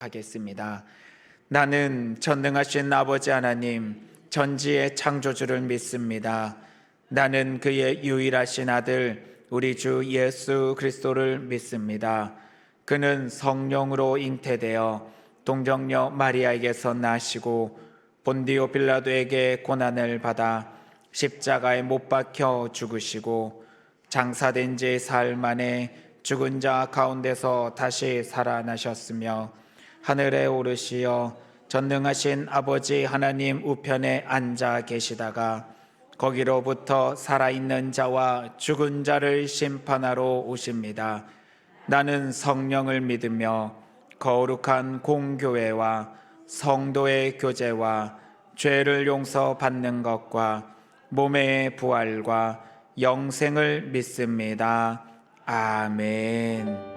하겠습니다. 나는 전능하신 아버지 하나님, 전지의 창조주를 믿습니다. 나는 그의 유일하신 아들, 우리 주 예수 그리스도를 믿습니다. 그는 성령으로 잉태되어 동정녀 마리아에게서 나시고 본디오 빌라도에게 고난을 받아 십자가에 못 박혀 죽으시고 장사된 지 사흘 만에 죽은 자 가운데서 다시 살아나셨으며 하늘에 오르시어 전능하신 아버지 하나님 우편에 앉아 계시다가 거기로부터 살아있는 자와 죽은 자를 심판하러 오십니다. 나는 성령을 믿으며 거룩한 공교회와 성도의 교제와 죄를 용서받는 것과 몸의 부활과 영생을 믿습니다. 아멘.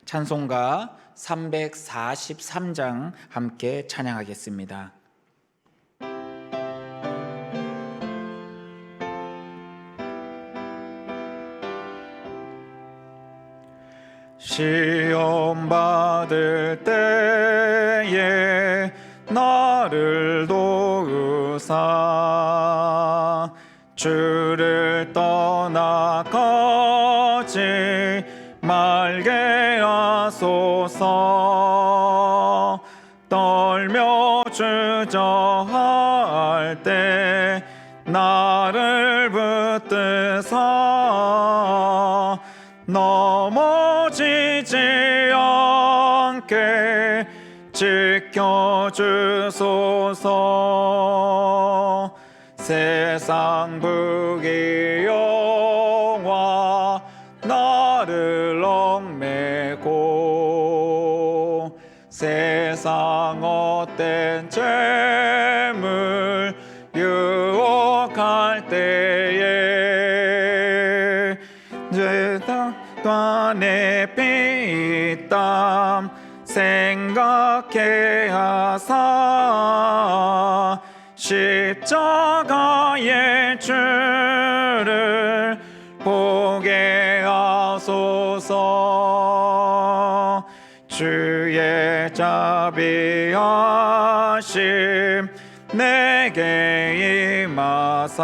찬송가 343장 함께 찬양하겠습니다. 시험 받을 때에 나를 도우사 주를 떠나가지 말게 하소서. 떨며 주저할 때 나를 붙드사 넘어지지 않게 지켜주소서. 세상 부귀영화 나를 얽매고 세상 헛된 재물 유혹할 때에 내 피땀 생각해 하사 십자가의 주를 보게 하소서. 주의 자비하심 내게 임하사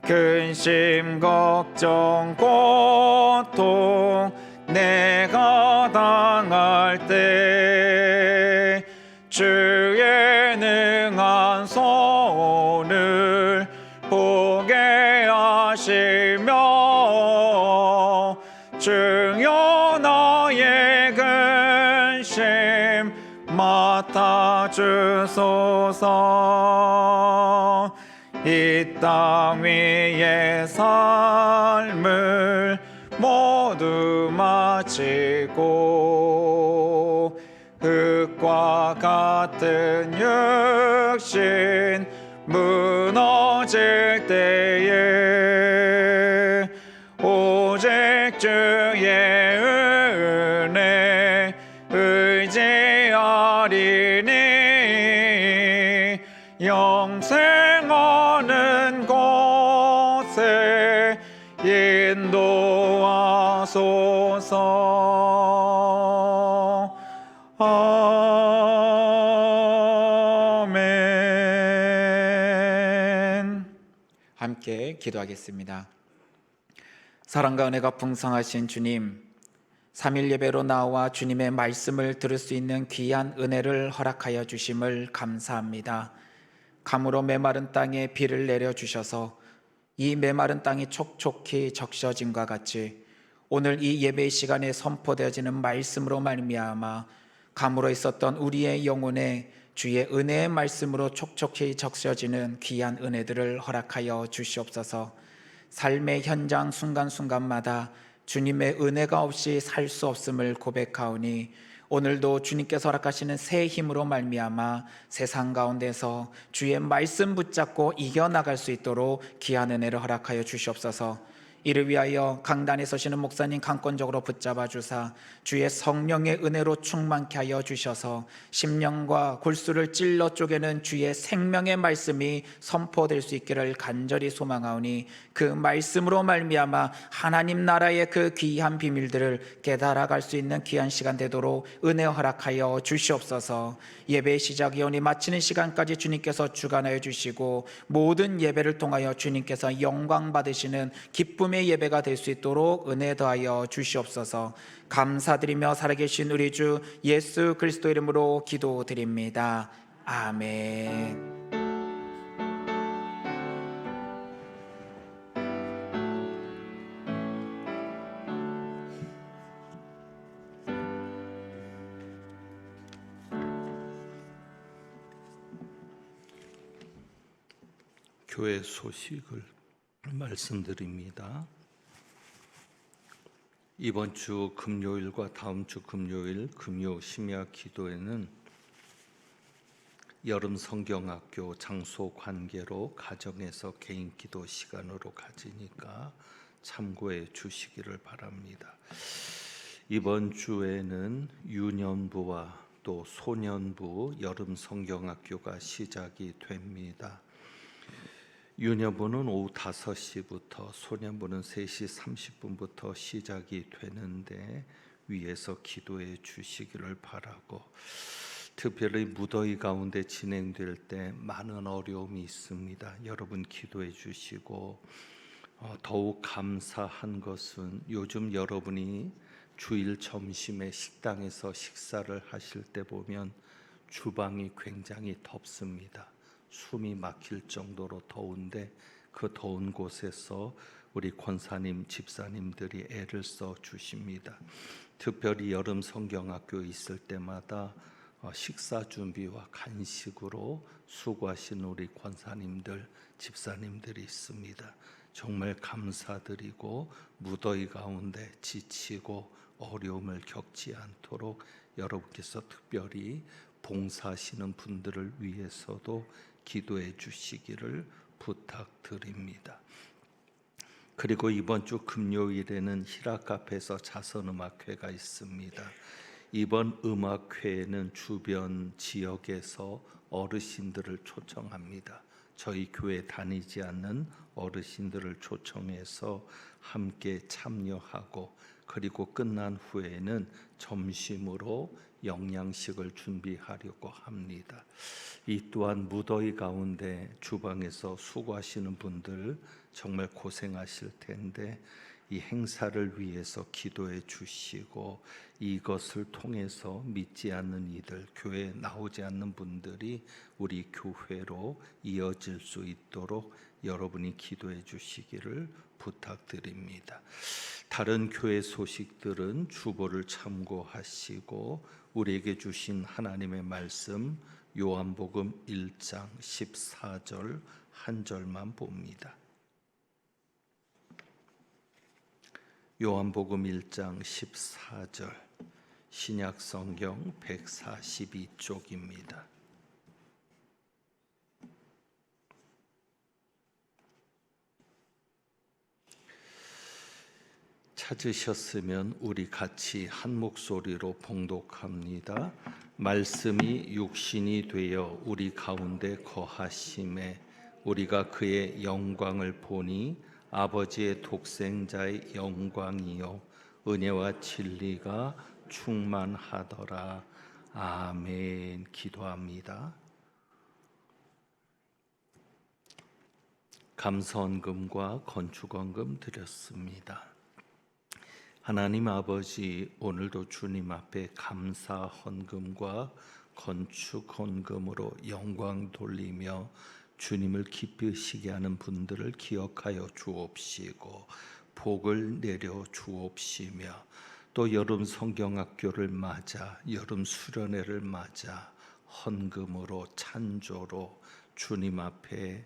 근심 걱정 고통 내가 당할 때 주의 능한 손을 보게 하시며 주여 나의 근심 맡아주소서. 이 땅 위의 삶을 모두 마치고 흙과 같은 육신 무너질 때에 오직 주의 은혜 의지하리니 영생하는 곳에 인도하소서. 아멘. 함께 기도하겠습니다. 사랑과 은혜가 풍성하신 주님, 3일 예배로 나와 주님의 말씀을 들을 수 있는 귀한 은혜를 허락하여 주심을 감사합니다. 가물어 메마른 땅에 비를 내려주셔서 이 메마른 땅이 촉촉히 적셔짐과 같이 오늘 이 예배 시간에 선포되어지는 말씀으로 말미암아 가물어 있었던 우리의 영혼에 주의 은혜의 말씀으로 촉촉히 적셔지는 귀한 은혜들을 허락하여 주시옵소서. 삶의 현장 순간순간마다 주님의 은혜가 없이 살 수 없음을 고백하오니 오늘도 주님께서 허락하시는 새 힘으로 말미암아 세상 가운데서 주의 말씀 붙잡고 이겨나갈 수 있도록 귀한 은혜를 허락하여 주시옵소서. 이를 위하여 강단에 서시는 목사님 강권적으로 붙잡아 주사 주의 성령의 은혜로 충만케 하여 주셔서 심령과 골수를 찔러 쪼개는 주의 생명의 말씀이 선포될 수 있기를 간절히 소망하오니 그 말씀으로 말미암아 하나님 나라의 그 귀한 비밀들을 깨달아갈 수 있는 귀한 시간 되도록 은혜 허락하여 주시옵소서. 예배 시작이오니 마치는 시간까지 주님께서 주관하여 주시고 모든 예배를 통하여 주님께서 영광 받으시는 기쁨의 예배가 될 수 있도록 은혜 더하여 주시옵소서. 감사드리며 살아계신 우리 주 예수 그리스도 이름으로 기도드립니다. 아멘. 교회 소식을 말씀드립니다. 이번 주 금요일과 다음 주 금요일 금요 심야 기도회는 여름 성경학교 장소 관계로 가정에서 개인 기도 시간으로 가지니까 참고해 주시기를 바랍니다. 이번 주에는 유년부와 또 소년부 여름 성경학교가 시작이 됩니다. 유년부는 오후 5시부터 소년부는 3시 30분부터 시작이 되는데 위에서 기도해 주시기를 바라고, 특별히 무더위 가운데 진행될 때 많은 어려움이 있습니다. 여러분 기도해 주시고, 더욱 감사한 것은 요즘 여러분이 주일 점심에 식당에서 식사를 하실 때 보면 주방이 굉장히 덥습니다. 숨이 막힐 정도로 더운데 그 더운 곳에서 우리 권사님, 집사님들이 애를 써 주십니다. 특별히 여름 성경학교 있을 때마다 식사 준비와 간식으로 수고하신 우리 권사님들, 집사님들이 있습니다. 정말 감사드리고 무더위 가운데 지치고 어려움을 겪지 않도록 여러분께서 특별히 봉사하시는 분들을 위해서도 기도해 주시기를 부탁드립니다. 그리고 이번 주 금요일에는 히라카페에서 자선음악회가 있습니다. 이번 음악회에는 주변 지역에서 어르신들을 초청합니다. 저희 교회 다니지 않는 어르신들을 초청해서 함께 참여하고, 그리고 끝난 후에는 점심으로 영양식을 준비하려고 합니다. 이 또한 무더위 가운데 주방에서 수고하시는 분들 정말 고생하실 텐데 이 행사를 위해서 기도해 주시고, 이것을 통해서 믿지 않는 이들, 교회에 나오지 않는 분들이 우리 교회로 이어질 수 있도록 여러분이 기도해 주시기를 부탁드립니다. 다른 교회 소식들은 주보를 참고하시고 우리에게 주신 하나님의 말씀 요한복음 1장 14절 한 절만 봅니다. 요한복음 1장 14절, 신약성경 142쪽입니다. 찾으셨으면 우리 같이 한 목소리로 봉독합니다. 말씀이 육신이 되어 우리 가운데 거하심에 우리가 그의 영광을 보니 아버지의 독생자의 영광이요 은혜와 진리가 충만하더라. 아멘. 기도합니다. 감사헌금과 건축헌금 드렸습니다. 하나님 아버지, 오늘도 주님 앞에 감사 헌금과 건축 헌금으로 영광 돌리며 주님을 기쁘시게 하는 분들을 기억하여 주옵시고 복을 내려 주옵시며, 또 여름 성경학교를 맞아 여름 수련회를 맞아 헌금으로 찬조로 주님 앞에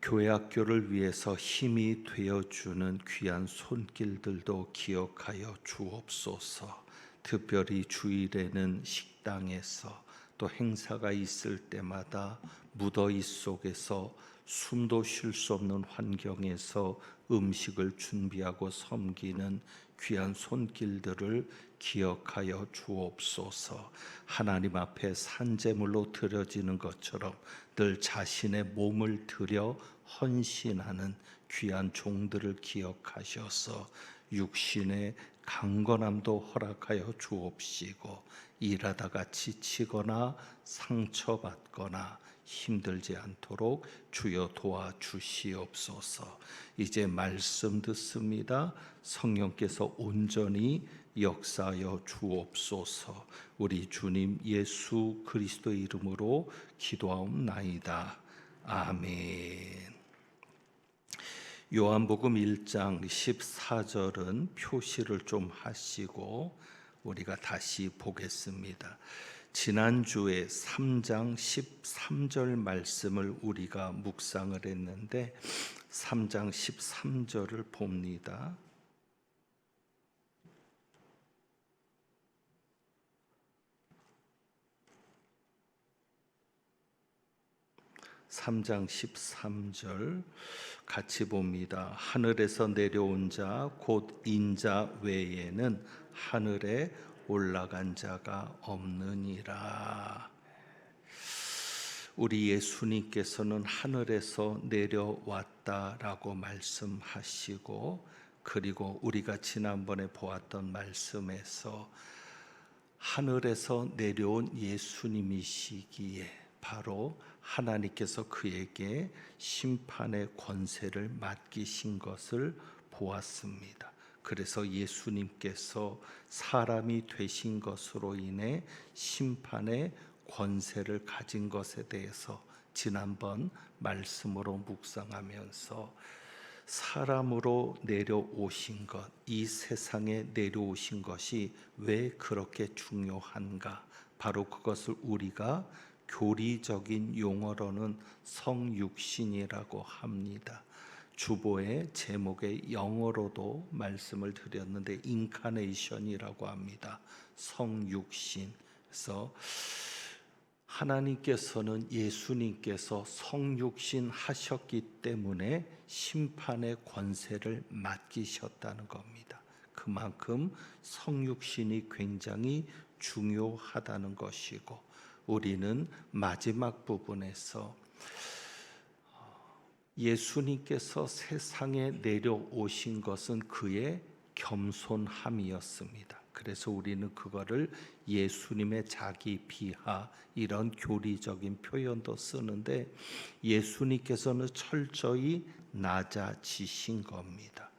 교회 학교를 위해서 힘이 되어주는 귀한 손길들도 기억하여 주옵소서. 특별히 주일에는 식당에서 또 행사가 있을 때마다 무더위 속에서 숨도 쉴 수 없는 환경에서 음식을 준비하고 섬기는 귀한 손길들을 기억하여 주옵소서. 하나님 앞에 산제물로 드려지는 것처럼 늘 자신의 몸을 들여 헌신하는 귀한 종들을 기억하셔서 육신의 강건함도 허락하여 주옵시고, 일하다가 지치거나 상처받거나 힘들지 않도록 주여 도와주시옵소서. 이제 말씀 듣습니다. 성령께서 온전히 역사하여 주옵소서. 우리 주님 예수 그리스도의 이름으로 기도하옵나이다. 아멘. 요한복음 1장 14절은 표시를 좀 하시고 우리가 다시 보겠습니다. 지난주에 3장 13절 말씀을 우리가 묵상을 했는데 3장 13절을 봅니다. (3장 13절) 같이 봅니다. 하늘에서 내려온 자 곧 인자 외에는 하늘에 올라간 자가 없느니라. 우리 예수님께서는 하늘에서 내려왔다라고 말씀하시고, 그리고 우리가 지난번에 보았던 말씀에서 하늘에서 내려온 예수님이시기에 바로 하나님께서 그에게 심판의 권세를 맡기신 것을 보았습니다. 그래서 예수님께서 사람이 되신 것으로 인해 심판의 권세를 가진 것에 대해서 지난번 말씀으로 묵상하면서 사람으로 내려오신 것, 이 세상에 내려오신 것이 왜 그렇게 중요한가? 바로 그것을 우리가 교리적인 용어로는 성육신이라고 합니다. 주보의 제목의 영어로도 말씀을 드렸는데 인카네이션이라고 합니다. 성육신. 그래서 하나님께서는 예수님께서 성육신 하셨기 때문에 심판의 권세를 맡기셨다는 겁니다. 그만큼 성육신이 굉장히 중요하다는 것이고, 우리는 마지막 부분에서 예수님께서 세상에 내려오신 것은 그의 겸손함이었습니다. 그래서 우리는 그거를 예수님의 자기 비하, 이런 교리적인 표현도 쓰는데, 예수님께서는 철저히 낮아지신 겁니다.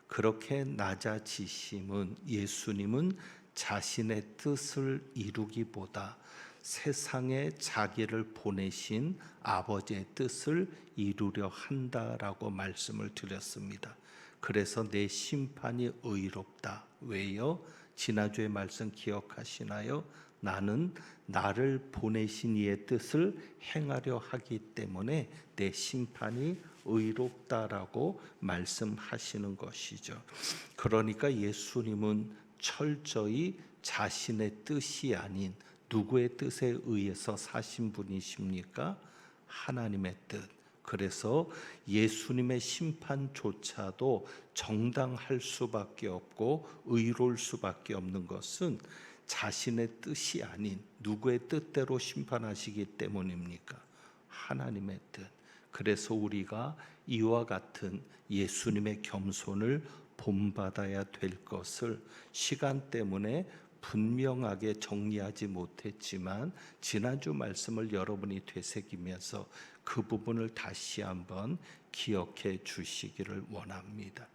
그렇게 낮아지심은, 예수님은 자신의 뜻을 이루기보다 세상에 자기를 보내신 아버지의 뜻을 이루려 한다라고 말씀을 드렸습니다. 그래서 내 심판이 의롭다. 왜요? 지난주의 말씀 기억하시나요? 나는 나를 보내신 이의 뜻을 행하려 하기 때문에 내 심판이 의롭다라고 말씀하시는 것이죠. 그러니까 예수님은 철저히 자신의 뜻이 아닌 누구의 뜻에 의해서 사신 분이십니까? 하나님의 뜻. 그래서 예수님의 심판조차도 정당할 수밖에 없고 의로울 수밖에 없는 것은 자신의 뜻이 아닌 누구의 뜻대로 심판하시기 때문입니까? 하나님의 뜻. 그래서 우리가 이와 같은 예수님의 겸손을 본받아야 될 것을 시간 때문에 분명하게 정리하지 못했지만, 지난주 말씀을 여러분이 되새기면서 그 부분을 다시 한번 기억해 주시기를 원합니다.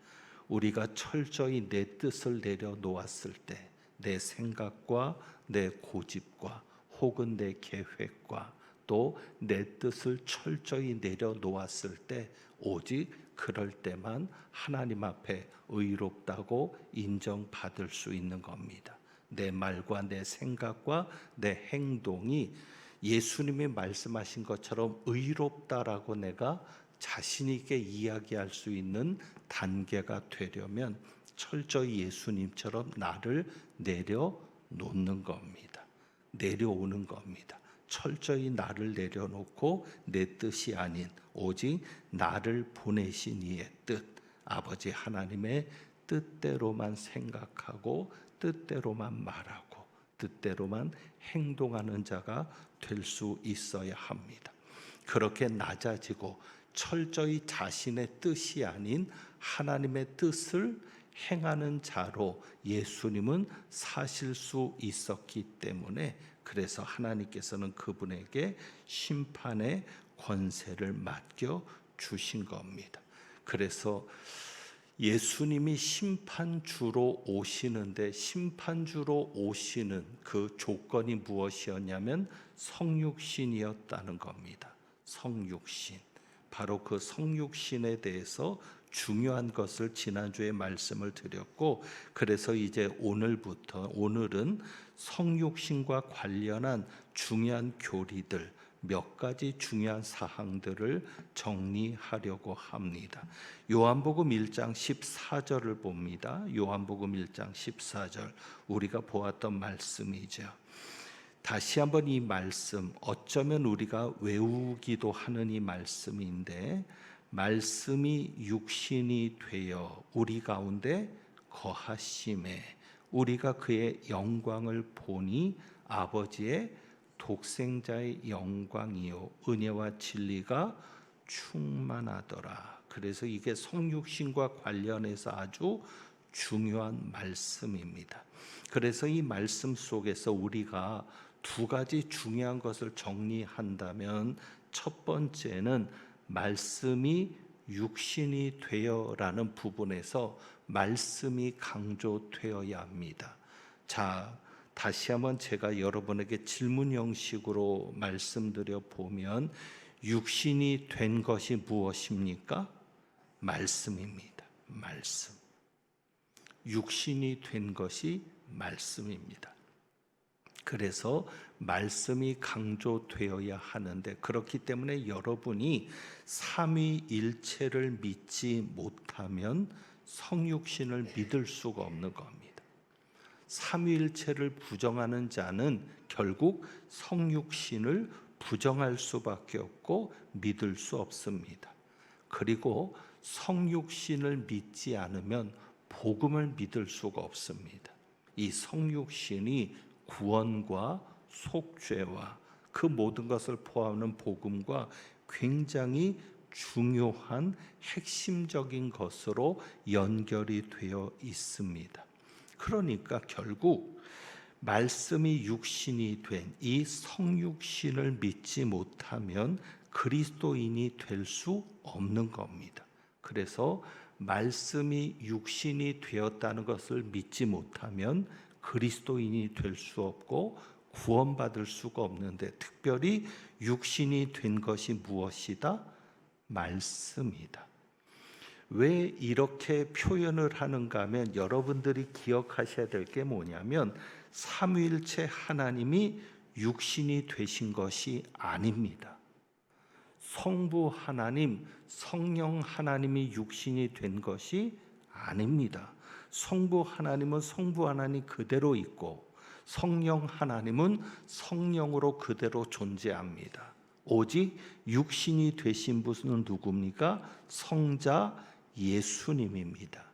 우리가 철저히 내 뜻을 내려놓았을 때, 내 생각과 내 고집과 혹은 내 계획과 또 내 뜻을 철저히 내려놓았을 때, 오직 그럴 때만 하나님 앞에 의롭다고 인정받을 수 있는 겁니다. 내 말과 내 생각과 내 행동이 예수님이 말씀하신 것처럼 의롭다라고 내가 자신 있게 이야기할 수 있는 단계가 되려면 철저히 예수님처럼 나를 내려놓는 겁니다. 내려오는 겁니다. 철저히 나를 내려놓고 내 뜻이 아닌 오직 나를 보내신 이의 뜻, 아버지 하나님의 뜻대로만 생각하고 뜻대로만 말하고 뜻대로만 행동하는 자가 될 수 있어야 합니다. 그렇게 낮아지고 철저히 자신의 뜻이 아닌 하나님의 뜻을 행하는 자로 예수님은 사실 수 있었기 때문에, 그래서 하나님께서는 그분에게 심판의 권세를 맡겨 주신 겁니다. 그래서 예수님이 심판주로 오시는데, 심판주로 오시는 그 조건이 무엇이었냐면 성육신이었다는 겁니다. 성육신. 바로 그 성육신에 대해서 중요한 것을 지난주에 말씀을 드렸고, 그래서 이제 오늘은 성육신과 관련한 중요한 교리들, 몇 가지 중요한 사항들을 정리하려고 합니다. 요한복음 1장 14절을 봅니다. 요한복음 1장 14절, 우리가 보았던 말씀이죠. 다시 한번 이 말씀, 어쩌면 우리가 외우기도 하는 이 말씀인데, 말씀이 육신이 되어 우리 가운데 거하심에 우리가 그의 영광을 보니 아버지의 독생자의 영광이요 은혜와 진리가 충만하더라. 그래서 이게 성육신과 관련해서 아주 중요한 말씀입니다. 그래서 이 말씀 속에서 우리가 두 가지 중요한 것을 정리한다면, 첫 번째는 말씀이 육신이 되어라는 부분에서 말씀이 강조되어야 합니다. 자, 다시 한번 제가 여러분에게 질문 형식으로 말씀드려 보면, 육신이 된 것이 무엇입니까? 말씀입니다. 말씀. 육신이 된 것이 말씀입니다. 그래서 말씀이 강조되어야 하는데, 그렇기 때문에 여러분이 삼위일체를 믿지 못하면 성육신을 믿을 수가 없는 겁니다. 삼위일체를 부정하는 자는 결국 성육신을 부정할 수밖에 없고 믿을 수 없습니다. 그리고 성육신을 믿지 않으면 복음을 믿을 수가 없습니다. 이 성육신이 구원과 속죄와 그 모든 것을 포함하는 복음과 굉장히 중요한 핵심적인 것으로 연결이 되어 있습니다. 그러니까 결국 말씀이 육신이 된 이 성육신을 믿지 못하면 그리스도인이 될 수 없는 겁니다. 그래서 말씀이 육신이 되었다는 것을 믿지 못하면 그리스도인이 될 수 없고 구원받을 수가 없는데, 특별히 육신이 된 것이 무엇이다? 말씀이다. 왜 이렇게 표현을 하는가 하면, 여러분들이 기억하셔야 될 게 뭐냐면, 삼위일체 하나님이 육신이 되신 것이 아닙니다. 성부 하나님, 성령 하나님이 육신이 된 것이 아닙니다. 성부 하나님은 성부 하나님 그대로 있고, 성령 하나님은 성령으로 그대로 존재합니다. 오직 육신이 되신 분은 누굽니까? 성자 예수님입니다.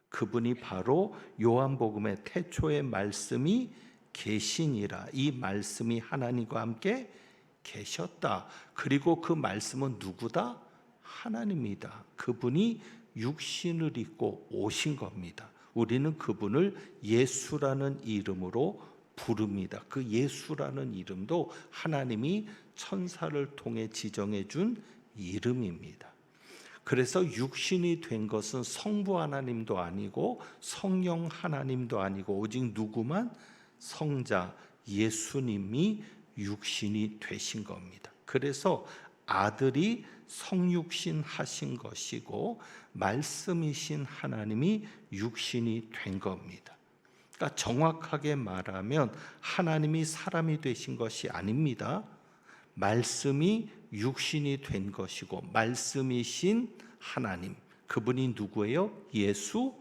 그분이 바로 요한복음의 태초의 말씀이 계시니라, 이 말씀이 하나님과 함께 계셨다. 그리고 그 말씀은 누구다? 하나님이다. 그분이 육신을 입고 오신 겁니다. 우리는 그분을 예수라는 이름으로 부릅니다. 그 예수라는 이름도 하나님이 천사를 통해 지정해 준 이름입니다. 그래서 육신이 된 것은 성부 하나님도 아니고 성령 하나님도 아니고 오직 누구만? 성자 예수님이 육신이 되신 겁니다. 그래서 아들이 성육신 하신 것이고 말씀이신 하나님이 육신이 된 겁니다. 그러니까 정확하게 말하면 하나님이 사람이 되신 것이 아닙니다. 말씀이 육신이 된 것이고 말씀이신 하나님, 그분이 누구예요? 예수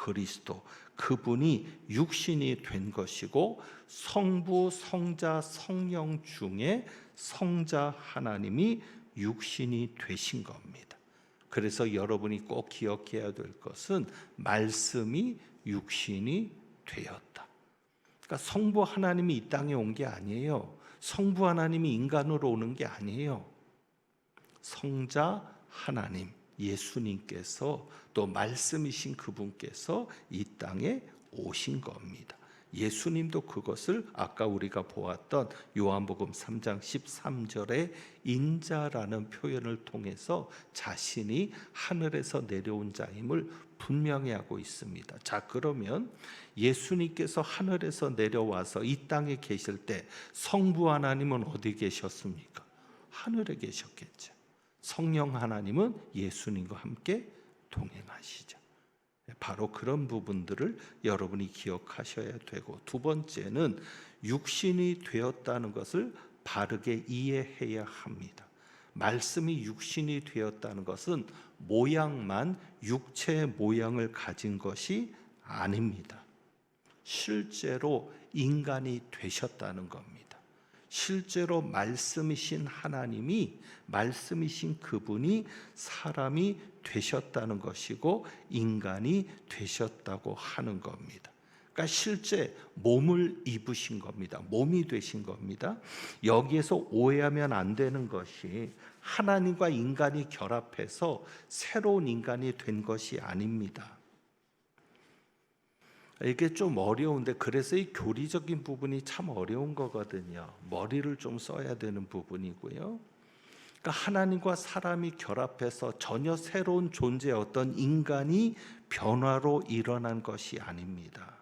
그리스도, 그분이 육신이 된 것이고 성부, 성자, 성령 중에 성자 하나님이 육신이 되신 겁니다. 그래서 여러분이 꼭 기억해야 될 것은 말씀이 육신이 되었다. 그러니까 성부 하나님이 이 땅에 온 게 아니에요. 성부 하나님이 인간으로 오는 게 아니에요. 성자 하나님, 예수님께서 또 말씀이신 그분께서 이 땅에 오신 겁니다. 예수님도 그것을 아까 우리가 보았던 요한복음 3장 13절의 인자라는 표현을 통해서 자신이 하늘에서 내려온 자임을 분명히 하고 있습니다. 자, 그러면 예수님께서 하늘에서 내려와서 이 땅에 계실 때 성부 하나님은 어디 계셨습니까? 하늘에 계셨겠죠. 성령 하나님은 예수님과 함께 동행하시죠. 바로 그런 부분들을 여러분이 기억하셔야 되고, 두 번째는 육신이 되었다는 것을 바르게 이해해야 합니다. 말씀이 육신이 되었다는 것은 모양만 육체의 모양을 가진 것이 아닙니다. 실제로 인간이 되셨다는 겁니다. 실제로 말씀이신 하나님이, 말씀이신 그분이 사람이 되셨다는 것이고 인간이 되셨다고 하는 겁니다. 그러니까 실제 몸을 입으신 겁니다. 몸이 되신 겁니다. 여기에서 오해하면 안 되는 것이 하나님과 인간이 결합해서 새로운 인간이 된 것이 아닙니다. 이게 좀 어려운데, 그래서 이 교리적인 부분이 참 어려운 거거든요. 머리를 좀 써야 되는 부분이고요. 그러니까 하나님과 사람이 결합해서 전혀 새로운 존재의 어떤 인간이 변화로 일어난 것이 아닙니다.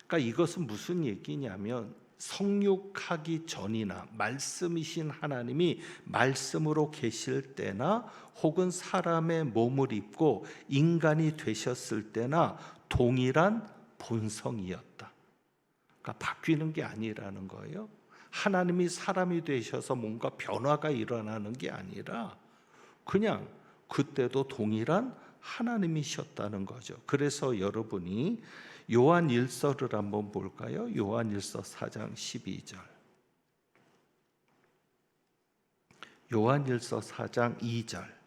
그러니까 이것은 무슨 얘기냐면, 성육하기 전이나 말씀이신 하나님이 말씀으로 계실 때나 혹은 사람의 몸을 입고 인간이 되셨을 때나 동일한 본성이었다. 그러니까 바뀌는 게 아니라는 거예요. 하나님이 사람이 되셔서 뭔가 변화가 일어나는 게 아니라 그냥 그때도 동일한 하나님이셨다는 거죠. 그래서 여러분이 요한 1서를 한번 볼까요? 요한 1서 4장 12절. 요한 1서 4장 2절.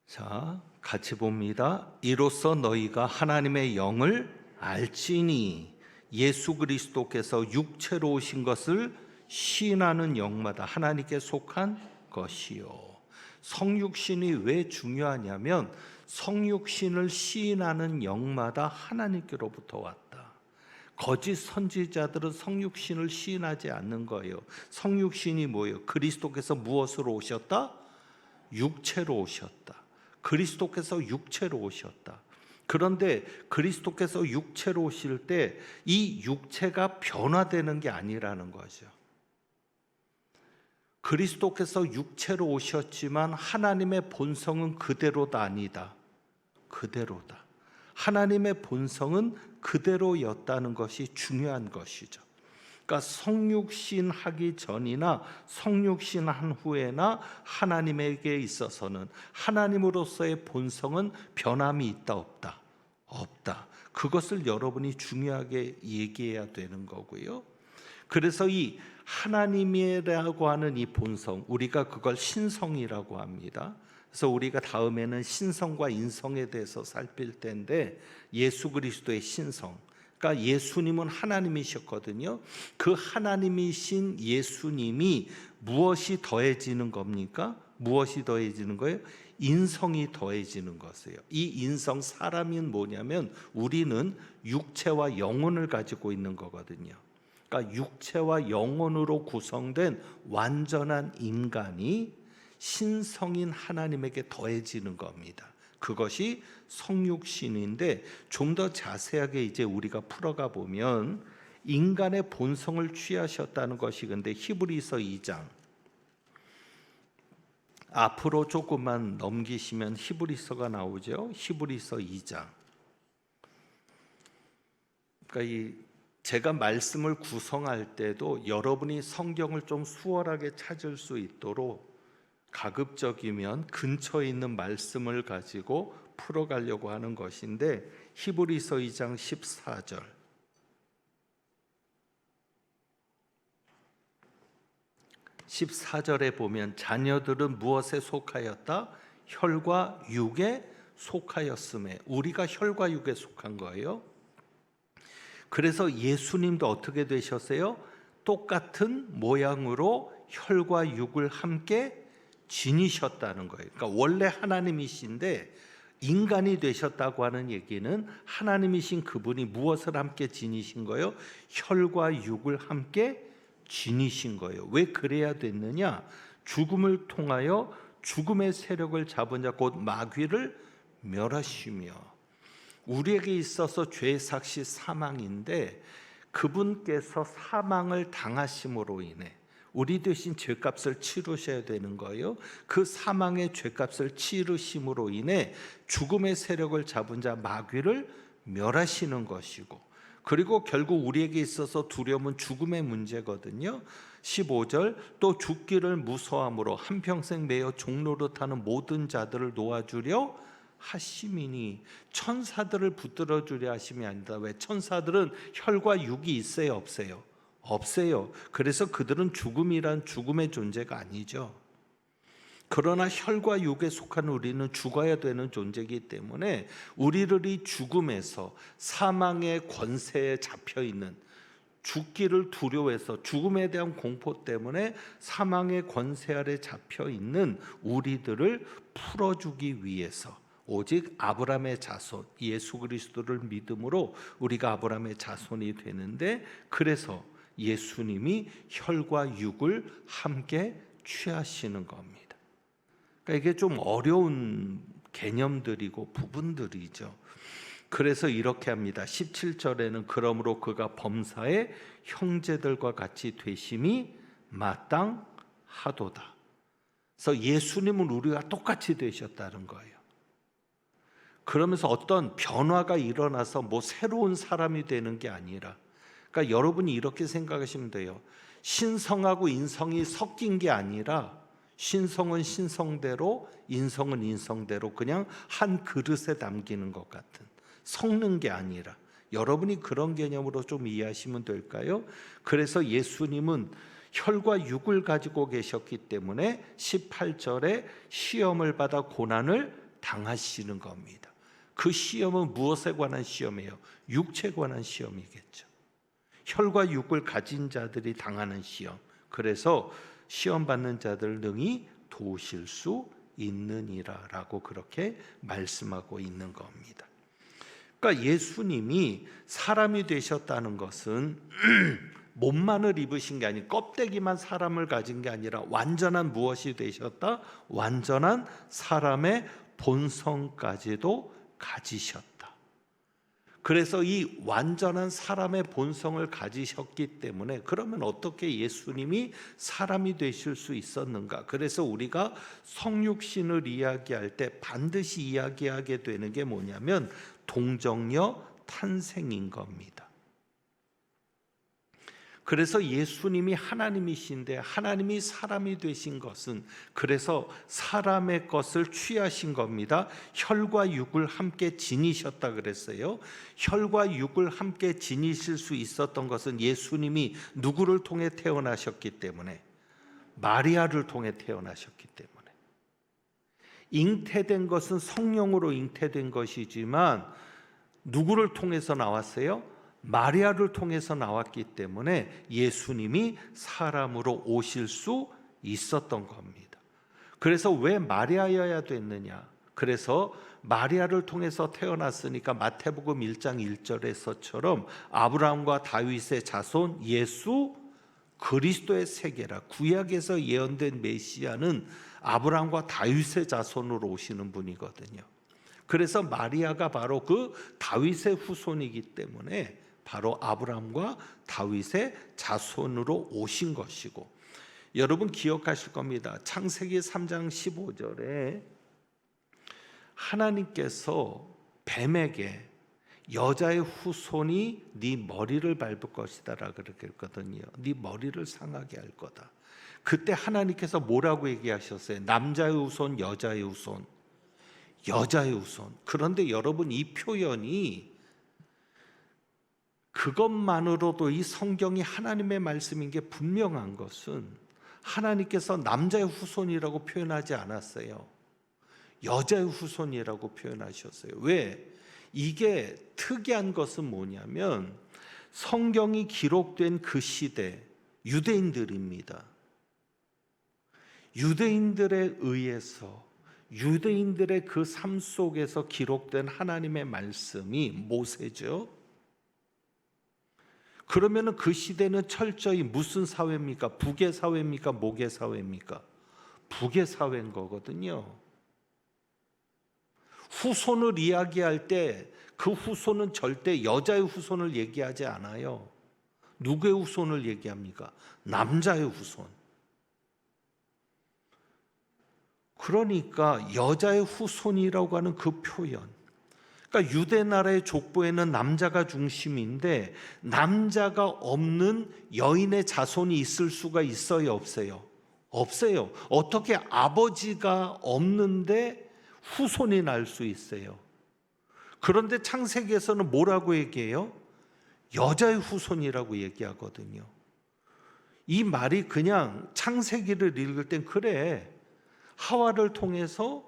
자, 같이 봅니다. 이로써 너희가 하나님의 영을 알지니 예수 그리스도께서 육체로 오신 것을 시인하는 영마다 하나님께 속한 것이요. 성육신이 왜 중요하냐면 성육신을 시인하는 영마다 하나님께로부터 왔다. 거짓 선지자들은 성육신을 시인하지 않는 거예요. 성육신이 뭐예요? 그리스도께서 무엇으로 오셨다? 육체로 오셨다. 그리스도께서 육체로 오셨다. 그런데 그리스도께서 육체로 오실 때 이 육체가 변화되는 게 아니라는 거죠. 그리스도께서 육체로 오셨지만 하나님의 본성은 그대로다 아니다. 그대로다. 하나님의 본성은 그대로였다는 것이 중요한 것이죠. 그러니까 성육신 하기 전이나 성육신 한 후에나 하나님에게 있어서는 하나님으로서의 본성은 변함이 있다 없다? 없다. 그것을 여러분이 중요하게 얘기해야 되는 거고요. 그래서 이 하나님이라고 하는 이 본성, 우리가 그걸 신성이라고 합니다. 그래서 우리가 다음에는 신성과 인성에 대해서 살필 텐데, 예수 그리스도의 신성, 그러니까 예수님은 하나님이셨거든요. 그 하나님이신 예수님이 무엇이 더해지는 겁니까? 무엇이 더해지는 거예요? 인성이 더해지는 것이에요. 이 인성, 사람이 뭐냐면 우리는 육체와 영혼을 가지고 있는 거거든요. 그러니까 육체와 영혼으로 구성된 완전한 인간이 신성인 하나님에게 더해지는 겁니다. 그것이 성육신인데, 좀 더 자세하게 이제 우리가 풀어가 보면 인간의 본성을 취하셨다는 것이, 근데 히브리서 2장 앞으로 조금만 넘기시면 히브리서가 나오죠. 히브리서 2장. 그러니까 제가 말씀을 구성할 때도 여러분이 성경을 좀 수월하게 찾을 수 있도록 가급적이면 근처에 있는 말씀을 가지고 풀어가려고 하는 것인데, 히브리서 2장 14절. (14절에) 보면 자녀들은 무엇에 속하였다? 혈과 육에 속하였음에. 우리가 혈과 육에 속한 거예요. 그래서 예수님도 어떻게 되셨어요? 똑같은 모양으로 혈과 육을 함께 지니셨다는 거예요. 그러니까 원래 하나님이신데 인간이 되셨다고 하는 얘기는 하나님이신 그분이 무엇을 함께 지니신 거예요? 혈과 육을 함께 지니신 거예요. 왜 그래야 됐느냐? 죽음을 통하여 죽음의 세력을 잡은 자 곧 마귀를 멸하시며. 우리에게 있어서 죄의 삭시 사망인데, 그분께서 사망을 당하심으로 인해 우리 대신 죄값을 치르셔야 되는 거예요. 그 사망의 죄값을 치르심으로 인해 죽음의 세력을 잡은 자 마귀를 멸하시는 것이고, 그리고 결국 우리에게 있어서 두려움은 죽음의 문제거든요. 15절, 또 죽기를 무서함으로 한평생 매여 종로로 타는 모든 자들을 놓아주려 하심이니. 천사들을 붙들어 주려 하심이 아니다. 왜? 천사들은 혈과 육이 있어요, 없어요? 없어요. 그래서 그들은 죽음이란 죽음의 존재가 아니죠. 그러나 혈과 육에 속한 우리는 죽어야 되는 존재이기 때문에 우리를 이 죽음에서, 사망의 권세에 잡혀 있는, 죽기를 두려워해서 죽음에 대한 공포 때문에 사망의 권세 아래 잡혀 있는 우리들을 풀어주기 위해서 오직 아브라함의 자손 예수 그리스도를 믿음으로 우리가 아브라함의 자손이 되는데, 그래서 예수님이 혈과 육을 함께 취하시는 겁니다. 그러니까 이게 좀 어려운 개념들이고 부분들이죠. 그래서 이렇게 합니다. 17절에는 그러므로 그가 범사의 형제들과 같이 되심이 마땅하도다. 그래서 예수님은 우리가 똑같이 되셨다는 거예요. 그러면서 어떤 변화가 일어나서 뭐 새로운 사람이 되는 게 아니라, 그러니까 여러분이 이렇게 생각하시면 돼요. 신성하고 인성이 섞인 게 아니라 신성은 신성대로, 인성은 인성대로 그냥 한 그릇에 담기는 것 같은, 섞는 게 아니라, 여러분이 그런 개념으로 좀 이해하시면 될까요? 그래서 예수님은 혈과 육을 가지고 계셨기 때문에 18절에 시험을 받아 고난을 당하시는 겁니다. 그 시험은 무엇에 관한 시험이에요? 육체에 관한 시험이겠죠. 혈과 육을 가진 자들이 당하는 시험. 그래서 시험 받는 자들 능히 도우실 수 있느니라라고 그렇게 말씀하고 있는 겁니다. 그러니까 예수님이 사람이 되셨다는 것은 몸만을 입으신 게 아니고 껍데기만 사람을 가진 게 아니라 완전한 무엇이 되셨다? 완전한 사람의 본성까지도 가지셨다. 그래서 이 완전한 사람의 본성을 가지셨기 때문에, 그러면 어떻게 예수님이 사람이 되실 수 있었는가? 그래서 우리가 성육신을 이야기할 때 반드시 이야기하게 되는 게 뭐냐면 동정녀 탄생인 겁니다. 그래서 예수님이 하나님이신데 하나님이 사람이 되신 것은 그래서 사람의 것을 취하신 겁니다. 혈과 육을 함께 지니셨다 그랬어요. 혈과 육을 함께 지니실 수 있었던 것은 예수님이 누구를 통해 태어나셨기 때문에, 마리아를 통해 태어나셨기 때문에. 잉태된 것은 성령으로 잉태된 것이지만 누구를 통해서 나왔어요? 마리아를 통해서 나왔기 때문에 예수님이 사람으로 오실 수 있었던 겁니다. 그래서 왜 마리아여야 됐느냐? 그래서 마리아를 통해서 태어났으니까 마태복음 1장 1절에서처럼 아브라함과 다윗의 자손 예수 그리스도의 세계라, 구약에서 예언된 메시아는 아브라함과 다윗의 자손으로 오시는 분이거든요. 그래서 마리아가 바로 그 다윗의 후손이기 때문에 바로 아브라함과 다윗의 자손으로 오신 것이고, 여러분 기억하실 겁니다. 창세기 3장 15절에 하나님께서 뱀에게 여자의 후손이 네 머리를 밟을 것이다 라고 그렇게 했거든요. 네 머리를 상하게 할 거다. 그때 하나님께서 뭐라고 얘기하셨어요? 남자의 후손, 여자의 후손, 여자의 후손. 그런데 여러분 이 표현이 그것만으로도 이 성경이 하나님의 말씀인 게 분명한 것은 하나님께서 남자의 후손이라고 표현하지 않았어요. 여자의 후손이라고 표현하셨어요. 왜? 이게 특이한 것은 뭐냐면 성경이 기록된 그 시대 유대인들입니다. 유대인들에 의해서 유대인들의 그 삶 속에서 기록된 하나님의 말씀이 모세죠. 그러면 그 시대는 철저히 무슨 사회입니까? 북의 사회입니까? 목의 사회입니까? 북의 사회인 거거든요. 후손을 이야기할 때 그 후손은 절대 여자의 후손을 얘기하지 않아요. 누구의 후손을 얘기합니까? 남자의 후손. 그러니까 여자의 후손이라고 하는 그 표현, 그러니까 유대 나라의 족보에는 남자가 중심인데 남자가 없는 여인의 자손이 있을 수가 있어요, 없어요? 없어요. 어떻게 아버지가 없는데 후손이 날 수 있어요? 그런데 창세기에서는 뭐라고 얘기해요? 여자의 후손이라고 얘기하거든요. 이 말이 그냥 창세기를 읽을 땐 그래, 하와를 통해서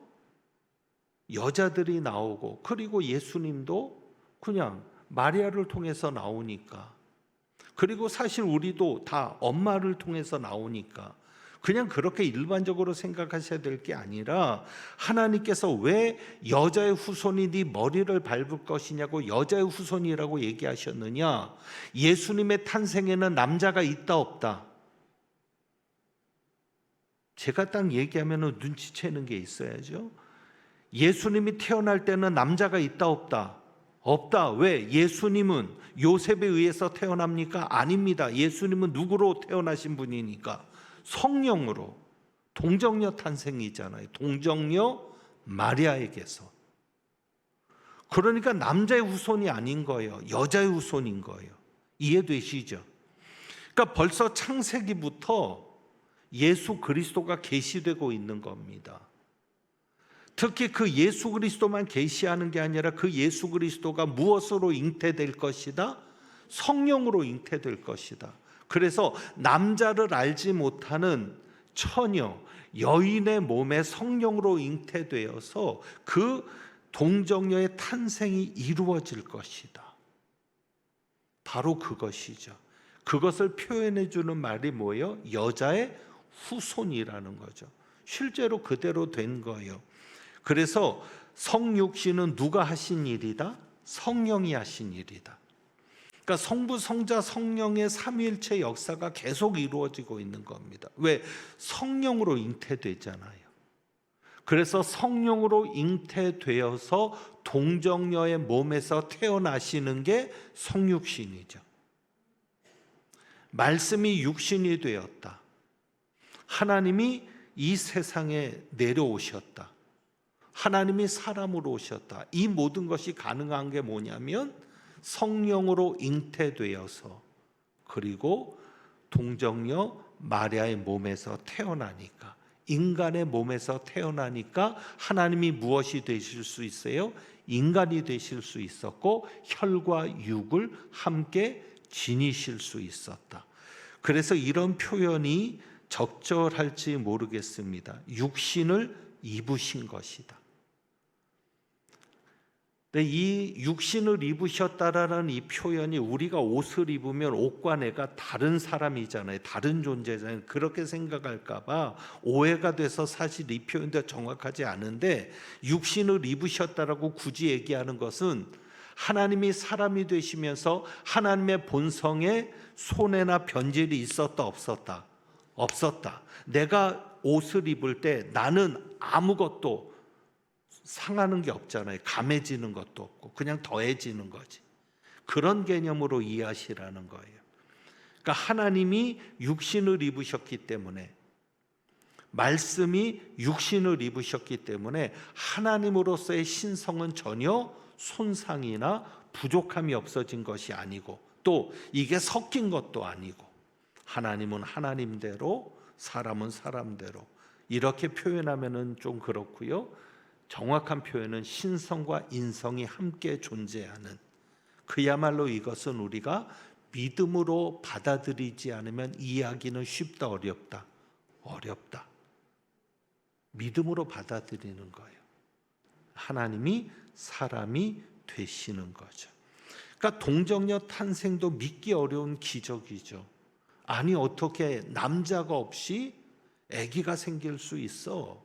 여자들이 나오고 그리고 예수님도 그냥 마리아를 통해서 나오니까, 그리고 사실 우리도 다 엄마를 통해서 나오니까 그냥 그렇게 일반적으로 생각하셔야 될 게 아니라 하나님께서 왜 여자의 후손이 네 머리를 밟을 것이냐고 여자의 후손이라고 얘기하셨느냐? 예수님의 탄생에는 남자가 있다 없다? 제가 딱 얘기하면 눈치채는 게 있어야죠. 예수님이 태어날 때는 남자가 있다 없다? 없다. 왜? 예수님은 요셉에 의해서 태어납니까? 아닙니다. 예수님은 누구로 태어나신 분이니까? 성령으로. 동정녀 탄생이잖아요. 동정녀 마리아에게서. 그러니까 남자의 후손이 아닌 거예요. 여자의 후손인 거예요. 이해되시죠? 그러니까 벌써 창세기부터 예수 그리스도가 계시되고 있는 겁니다. 특히 그 예수 그리스도만 계시하는 게 아니라 그 예수 그리스도가 무엇으로 잉태될 것이다? 성령으로 잉태될 것이다. 그래서 남자를 알지 못하는 처녀, 여인의 몸에 성령으로 잉태되어서 그 동정녀의 탄생이 이루어질 것이다. 바로 그것이죠. 그것을 표현해 주는 말이 뭐예요? 여자의 후손이라는 거죠. 실제로 그대로 된 거예요. 그래서 성육신은 누가 하신 일이다? 성령이 하신 일이다. 그러니까 성부, 성자, 성령의 삼위일체 역사가 계속 이루어지고 있는 겁니다. 왜? 성령으로 잉태되잖아요. 그래서 성령으로 잉태되어서 동정녀의 몸에서 태어나시는 게 성육신이죠. 말씀이 육신이 되었다. 하나님이 이 세상에 내려오셨다. 하나님이 사람으로 오셨다. 이 모든 것이 가능한 게 뭐냐면 성령으로 잉태되어서 그리고 동정녀 마리아의 몸에서 태어나니까, 인간의 몸에서 태어나니까 하나님이 무엇이 되실 수 있어요? 인간이 되실 수 있었고 혈과 육을 함께 지니실 수 있었다. 그래서 이런 표현이 적절할지 모르겠습니다. 육신을 입으신 것이다. 근데 이 육신을 입으셨다라는 이 표현이 우리가 옷을 입으면 옷과 내가 다른 사람이잖아요. 다른 존재잖아요. 그렇게 생각할까 봐 오해가 돼서 사실 이 표현도 정확하지 않은데, 육신을 입으셨다라고 굳이 얘기하는 것은 하나님이 사람이 되시면서 하나님의 본성에 손해나 변질이 있었다 없었다? 없었다. 내가 옷을 입을 때 나는 아무것도 상하는 게 없잖아요. 감해지는 것도 없고 그냥 더해지는 거지. 그런 개념으로 이해하시라는 거예요. 그러니까 하나님이 육신을 입으셨기 때문에, 말씀이 육신을 입으셨기 때문에 하나님으로서의 신성은 전혀 손상이나 부족함이 없어진 것이 아니고, 또 이게 섞인 것도 아니고, 하나님은 하나님대로 사람은 사람대로, 이렇게 표현하면은 좀 그렇고요. 정확한 표현은 신성과 인성이 함께 존재하는, 그야말로 이것은 우리가 믿음으로 받아들이지 않으면 이해하기는 쉽다 어렵다. 어렵다. 믿음으로 받아들이는 거예요. 하나님이 사람이 되시는 거죠. 그러니까 동정녀 탄생도 믿기 어려운 기적이죠. 아니 어떻게 남자가 없이 아기가 생길 수 있어?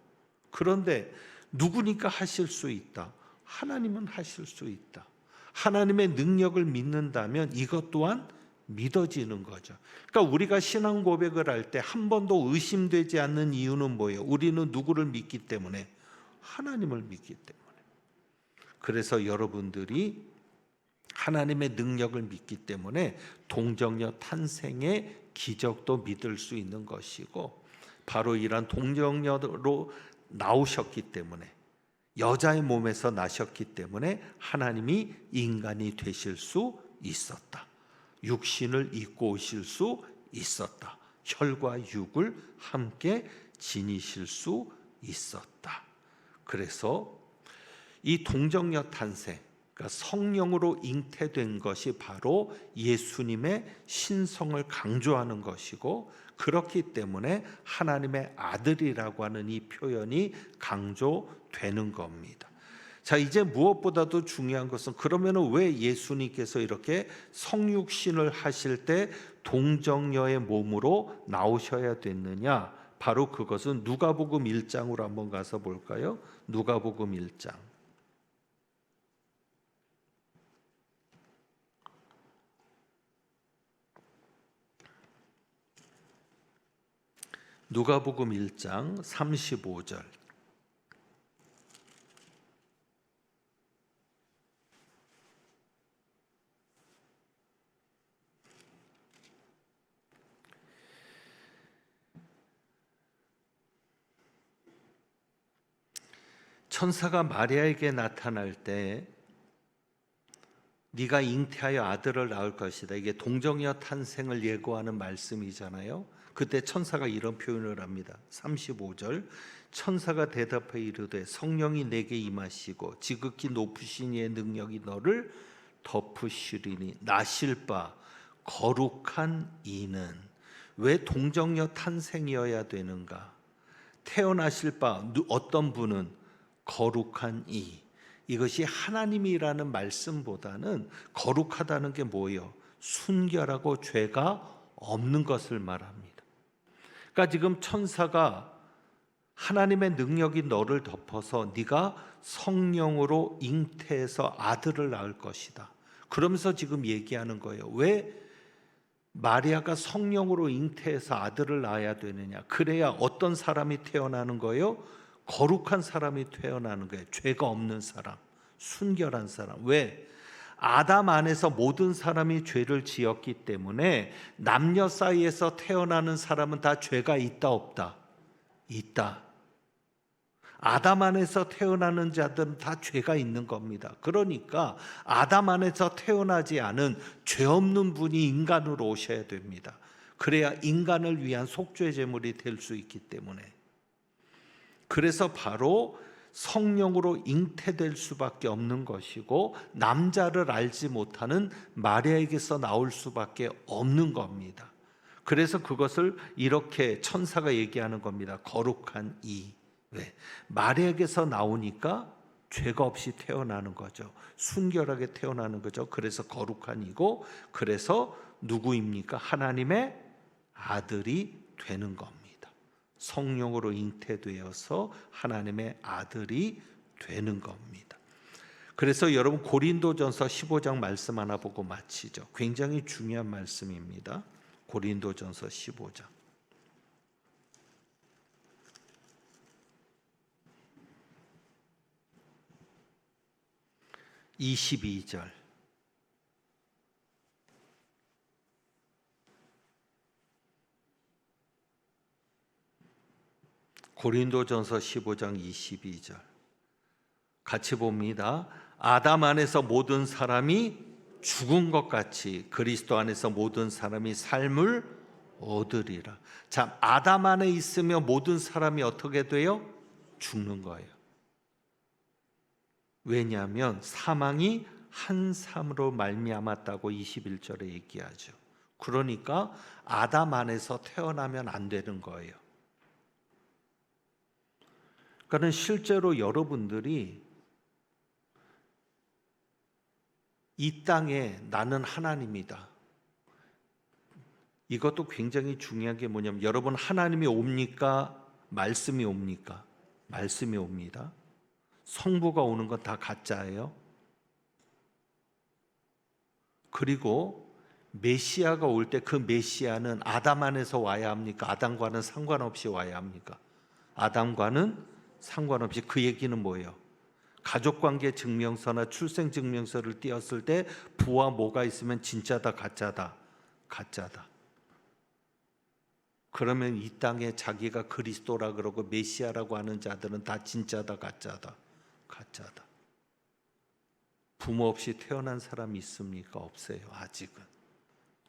그런데 누구니까 하실 수 있다. 하나님은 하실 수 있다. 하나님의 능력을 믿는다면 이것 또한 믿어지는 거죠. 그러니까 우리가 신앙 고백을 할 때 한 번도 의심되지 않는 이유는 뭐예요? 우리는 누구를 믿기 때문에? 하나님을 믿기 때문에. 그래서 여러분들이 하나님의 능력을 믿기 때문에 동정녀 탄생의 기적도 믿을 수 있는 것이고, 바로 이러한 동정녀로 나오셨기 때문에, 여자의 몸에서 나셨기 때문에 하나님이 인간이 되실 수 있었다. 육신을 입고 오실 수 있었다. 혈과 육을 함께 지니실 수 있었다. 그래서 이 동정녀 탄생, 그러니까 성령으로 잉태된 것이 바로 예수님의 신성을 강조하는 것이고, 그렇기 때문에 하나님의 아들이라고 하는 이 표현이 강조되는 겁니다. 자, 이제 무엇보다도 중요한 것은, 그러면 왜 예수님께서 이렇게 성육신을 하실 때 동정녀의 몸으로 나오셔야 됐느냐? 바로 그것은 누가복음 1장으로 한번 가서 볼까요? 누가복음 1장. 누가복음 1장 35절. 천사가 마리아에게 나타날 때 네가 잉태하여 아들을 낳을 것이다. 이게 동정녀 탄생을 예고하는 말씀이잖아요. 그때 천사가 이런 표현을 합니다. 35절. 천사가 대답하여 이르되 성령이 내게 임하시고 지극히 높으신 이의 능력이 너를 덮으시리니 나실 바 거룩한 이는. 왜 동정녀 탄생이어야 되는가? 태어나실 바 어떤 분은 거룩한 이. 이것이 하나님이라는 말씀보다는 거룩하다는 게 뭐예요? 순결하고 죄가 없는 것을 말합니다. 그러니까 지금 천사가 하나님의 능력이 너를 덮어서 네가 성령으로 잉태해서 아들을 낳을 것이다. 그러면서 지금 얘기하는 거예요. 왜 마리아가 성령으로 잉태해서 아들을 낳아야 되느냐? 그래야 어떤 사람이 태어나는 거예요? 거룩한 사람이 태어나는 거예요. 죄가 없는 사람, 순결한 사람. 왜? 아담 안에서 모든 사람이 죄를 지었기 때문에 남녀 사이에서 태어나는 사람은 다 죄가 있다 없다? 있다. 아담 안에서 태어나는 자들은 다 죄가 있는 겁니다. 그러니까 아담 안에서 태어나지 않은 죄 없는 분이 인간으로 오셔야 됩니다. 그래야 인간을 위한 속죄 제물이 될 수 있기 때문에. 그래서 바로 성령으로 잉태될 수밖에 없는 것이고, 남자를 알지 못하는 마리아에게서 나올 수밖에 없는 겁니다. 그래서 그것을 이렇게 천사가 얘기하는 겁니다. 거룩한 이. 왜? 마리아에게서 나오니까 죄가 없이 태어나는 거죠. 순결하게 태어나는 거죠. 그래서 거룩한 이고, 그래서 누구입니까? 하나님의 아들이 되는 겁니다. 성령으로 잉태되어서 하나님의 아들이 되는 겁니다. 그래서 여러분 고린도전서 15장 말씀 하나 보고 마치죠. 굉장히 중요한 말씀입니다. 고린도전서 15장. 22절. 고린도전서 15장 22절 같이 봅니다. 아담 안에서 모든 사람이 죽은 것 같이 그리스도 안에서 모든 사람이 삶을 얻으리라. 자, 아담 안에 있으면 모든 사람이 어떻게 돼요? 죽는 거예요. 왜냐하면 사망이 한 사람으로 말미암았다고 21절에 얘기하죠. 그러니까 아담 안에서 태어나면 안 되는 거예요. 그러니까 실제로 여러분들이 이 땅에 나는 하나님이다. 이것도 굉장히 중요한 게 뭐냐면 여러분 하나님이 옵니까? 말씀이 옵니까? 말씀이 옵니다. 성부가 오는 건 다 가짜예요. 그리고 메시아가 올 때 그 메시아는 아담 안에서 와야 합니까? 아담과는 상관없이 와야 합니까? 아담과는 상관없이. 그 얘기는 뭐예요? 가족관계 증명서나 출생증명서를 띄었을 때 부와 모가 있으면 진짜다 가짜다? 가짜다. 그러면 이 땅에 자기가 그리스도라 그러고 메시아라고 하는 자들은 다 진짜다 가짜다? 가짜다. 부모 없이 태어난 사람이 있습니까? 없어요. 아직은.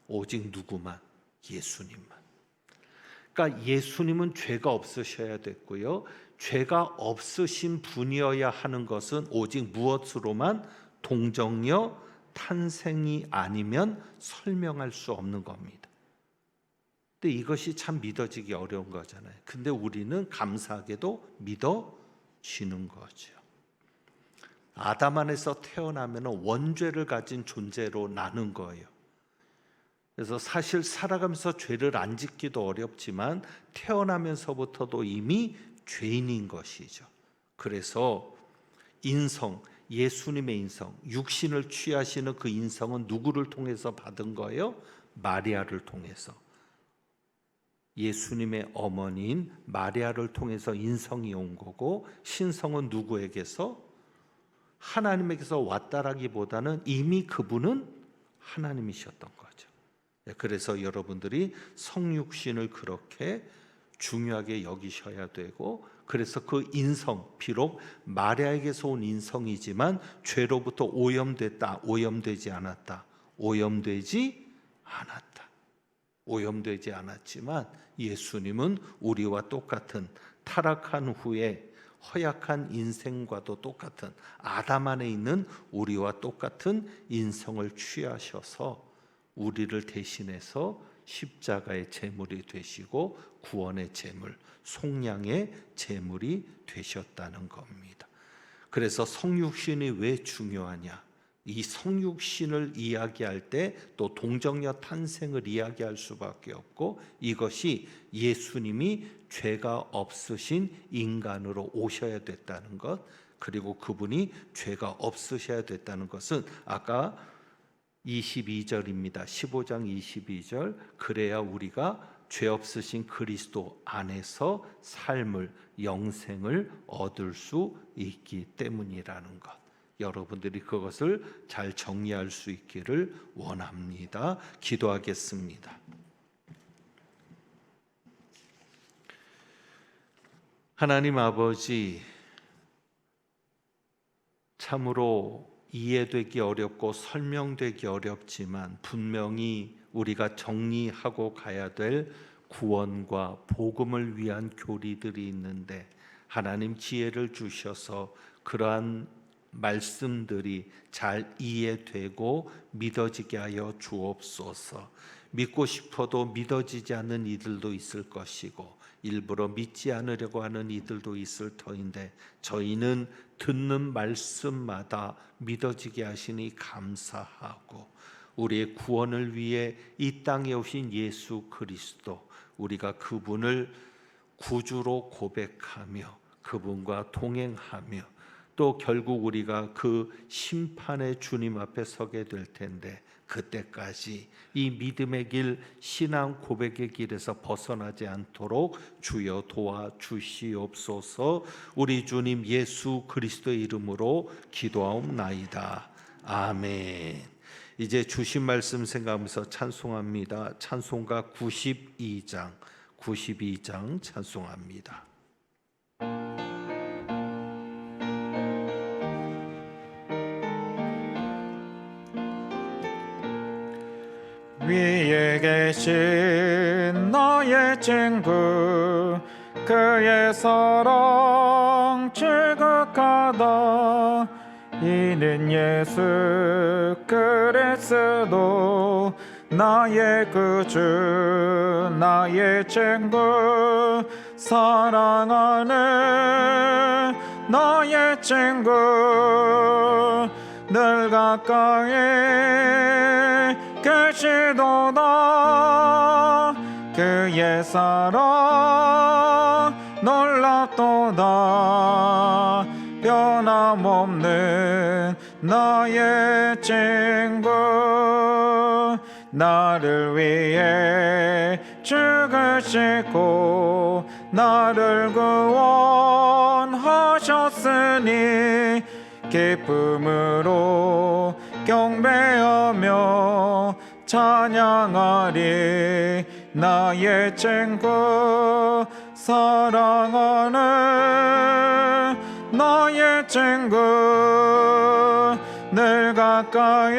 오직 누구만? 예수님만. 그러니까 예수님은 죄가 없으셔야 됐고요. 죄가 없으신 분이어야 하는 것은 오직 무엇으로만? 동정녀 탄생이 아니면 설명할 수 없는 겁니다. 근데 이것이 참 믿어지기 어려운 거잖아요. 근데 우리는 감사하게도 믿어지는 거죠. 아담 안에서 태어나면 원죄를 가진 존재로 나는 거예요. 그래서 사실 살아가면서 죄를 안 짓기도 어렵지만 태어나면서부터도 이미 죄인인 것이죠. 그래서 인성, 예수님의 인성, 육신을 취하시는 그 인성은 누구를 통해서 받은 거예요? 마리아를 통해서. 예수님의 어머니인 마리아를 통해서 인성이 온 거고, 신성은 누구에게서? 하나님에게서 왔다라기보다는 이미 그분은 하나님이셨던 거죠. 그래서 여러분들이 성육신을 그렇게 중요하게 여기셔야 되고, 그래서 그 인성, 비록 마리아에게서 온 인성이지만 죄로부터 오염됐다, 오염되지 않았다, 오염되지 않았다. 오염되지 않았지만 예수님은 우리와 똑같은 타락한 후에 허약한 인생과도 똑같은 아담 안에 있는 우리와 똑같은 인성을 취하셔서 우리를 대신해서 십자가의 제물이 되시고 구원의 제물, 속량의 제물이 되셨다는 겁니다. 그래서 성육신이 왜 중요하냐? 이 성육신을 이야기할 때 또 동정녀 탄생을 이야기할 수밖에 없고, 이것이 예수님이 죄가 없으신 인간으로 오셔야 됐다는 것, 그리고 그분이 죄가 없으셔야 됐다는 것은 아까 22절입니다. 15장 22절. 그래야 우리가 죄 없으신 그리스도 안에서 삶을, 영생을 얻을 수 있기 때문이라는 것. 여러분들이 그것을 잘 정리할 수 있기를 원합니다. 기도하겠습니다. 하나님 아버지, 참으로 이해되기 어렵고 설명되기 어렵지만 분명히 우리가 정리하고 가야 될 구원과 복음을 위한 교리들이 있는데, 하나님 지혜를 주셔서 그러한 말씀들이 잘 이해되고 믿어지게 하여 주옵소서. 믿고 싶어도 믿어지지 않는 이들도 있을 것이고 일부러 믿지 않으려고 하는 이들도 있을 터인데, 저희는 듣는 말씀마다 믿어지게 하시니 감사하고, 우리의 구원을 위해 이 땅에 오신 예수 그리스도, 우리가 그분을 구주로 고백하며 그분과 동행하며 또 결국 우리가 그 심판의 주님 앞에 서게 될 텐데, 그때까지 이 믿음의 길, 신앙 고백의 길에서 벗어나지 않도록 주여 도와주시옵소서. 우리 주님 예수 그리스도의 이름으로 기도하옵나이다. 아멘. 이제 주신 말씀 생각하면서 찬송합니다. 찬송가 92장 찬송합니다. 위에 계신 나의 친구 그의 사랑 지극하다 이는 예수 그리스도 나의 구주 나의 친구 사랑하는 나의 친구 늘 가까이 계시도다 그의 사랑 놀랍도다 변함없는 나의 친구 나를 위해 죽으시고 나를 구원하셨으니 기쁨으로 경배하며 찬양하리 나의 친구 사랑하는 나의 친구 늘 가까이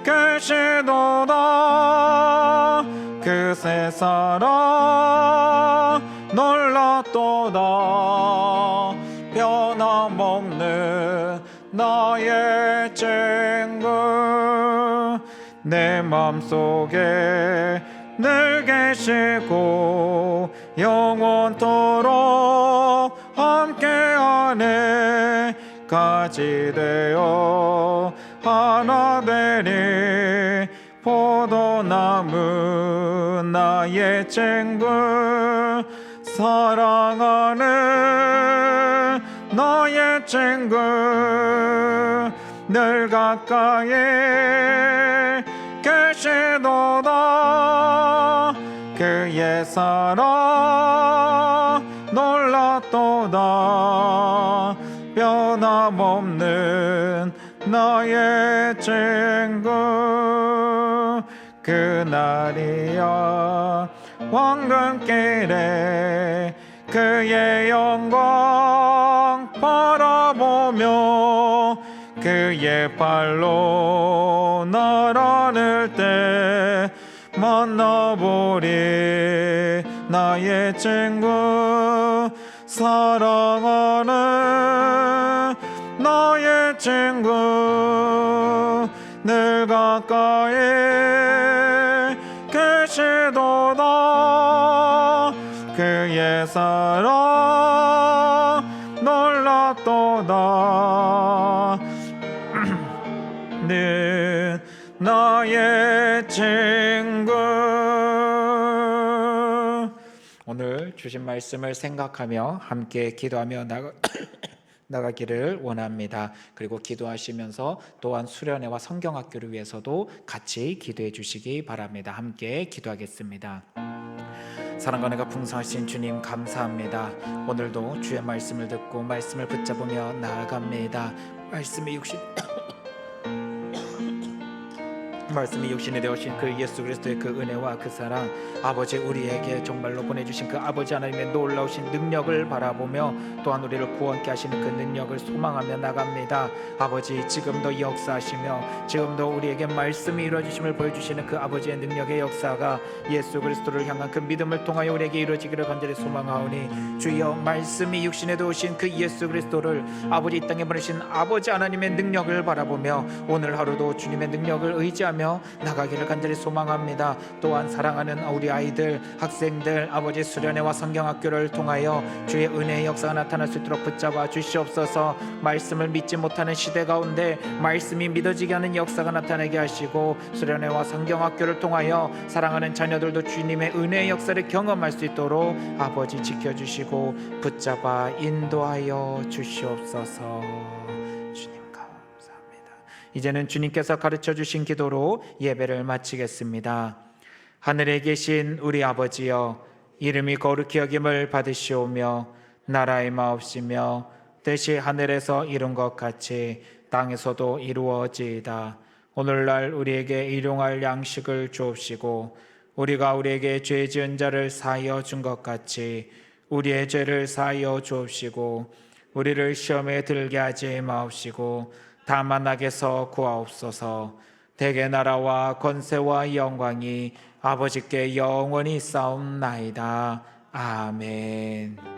계시도다 그새 사랑 놀랍도다 변함없는 나의 친구 내 맘속에 늘 계시고 영원토록 함께하네 가지 되어 하나 되리 포도나무 나의 친구 사랑하는 나의 친구 늘 가까이 계시도다 그의 사랑 놀랍도다 변함없는 나의 친구 그날이야 황금길에 그의 영광 바라보며 그의 발로 나라를 때 만나보리 나의 친구 사랑하는 나의 친구 늘 가까이 계시도다 그의 사랑 놀랍도다 늘 나의 친구 오늘 주신 말씀을 생각하며 함께 기도하며 나가기를 원합니다. 그리고 기도하시면서 또한 수련회와 성경학교를 위해서도 같이 기도해 주시기 바랍니다. 함께 기도하겠습니다. 사랑과 은혜가 풍성하신 주님 감사합니다. 오늘도 주의 말씀을 듣고 말씀을 붙잡으며 나아갑니다. 말씀이 육신이 되어신 그 예수 그리스도의 그 은혜와 그 사랑 아버지 우리에게 정말로 보내주신 그 아버지 하나님의 놀라우신 능력을 바라보며 또한 우리를 구원케 하시는 그 능력을 소망하며 나갑니다. 아버지 지금도 역사하시며 지금도 우리에게 말씀이 이루어지심을 보여주시는 그 아버지의 능력의 역사가 예수 그리스도를 향한 그 믿음을 통하여 우리에게 이루어지기를 간절히 소망하오니 주여 말씀이 육신에 되어신 그 예수 그리스도를 아버지 이 땅에 보내신 아버지 하나님의 능력을 바라보며 오늘 하루도 주님의 능력을 의지하며 나가기를 간절히 소망합니다. 또한 사랑하는 우리 아이들 학생들 아버지 수련회와 성경학교를 통하여 주의 은혜의 역사가 나타날 수 있도록 붙잡아 주시옵소서. 말씀을 믿지 못하는 시대 가운데 말씀이 믿어지게 하는 역사가 나타나게 하시고 수련회와 성경학교를 통하여 사랑하는 자녀들도 주님의 은혜의 역사를 경험할 수 있도록 아버지 지켜주시고 붙잡아 인도하여 주시옵소서. 이제는 주님께서 가르쳐 주신 기도로 예배를 마치겠습니다. 하늘에 계신 우리 아버지여 이름이 거룩히 여김을 받으시오며 나라의 마옵시며 뜻이 하늘에서 이룬 것 같이 땅에서도 이루어지이다. 오늘날 우리에게 일용할 양식을 주옵시고 우리가 우리에게 죄 지은 자를 사하여 준 것 같이 우리의 죄를 사하여 주옵시고 우리를 시험에 들게 하지 마옵시고 다만 악에서 구하옵소서. 대개 나라와 권세와 영광이 아버지께 영원히 싸움나이다. 아멘.